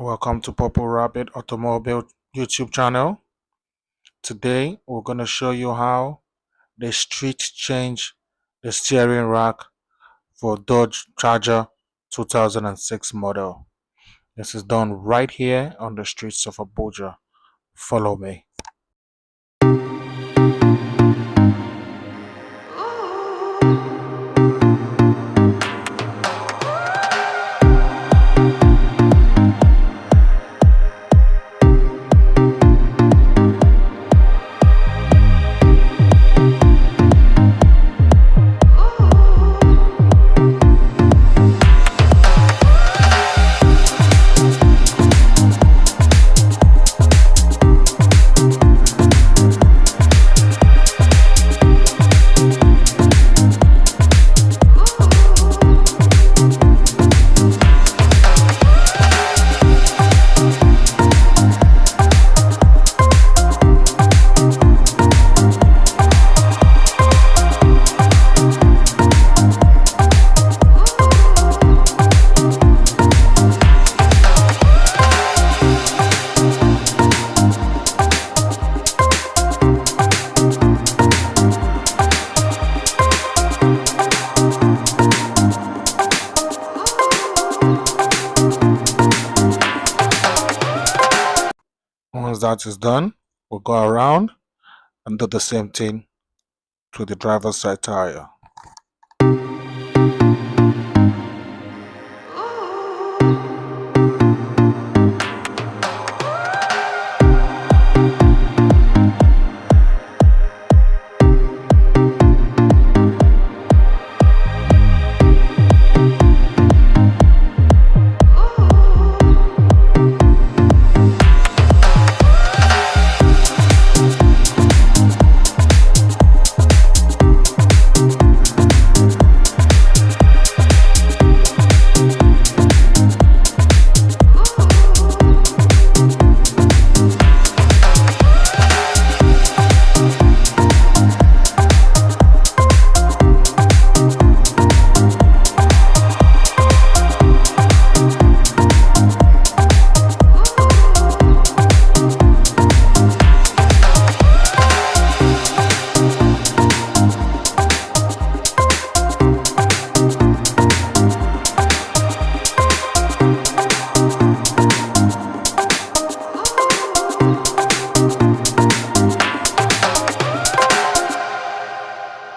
Welcome to Purple Rabbit Automobile YouTube channel. Today we're going to show you how the street change the steering rack for Dodge Charger 2006 model. This is done right here on the streets of Abuja. Follow me. Once that is done, we'll go around and do the same thing to the driver's side tire.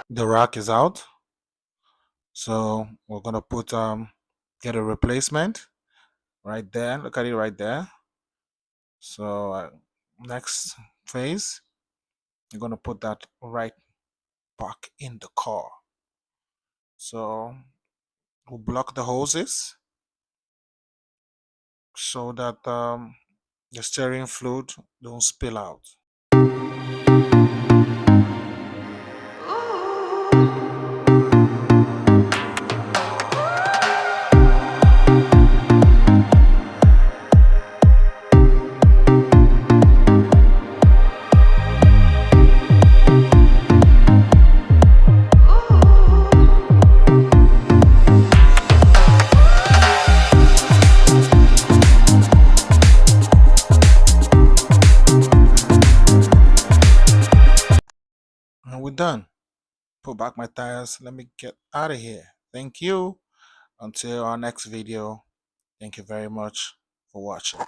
The rack is out, so we're gonna get a replacement right there. Look at it right there. So next phase, you're gonna put that right back in the car. So we'll block the hoses so that the steering fluid don't spill out. And we're done. Put back my tires. Let me get out of here. Thank you. Until our next video. Thank you very much for watching.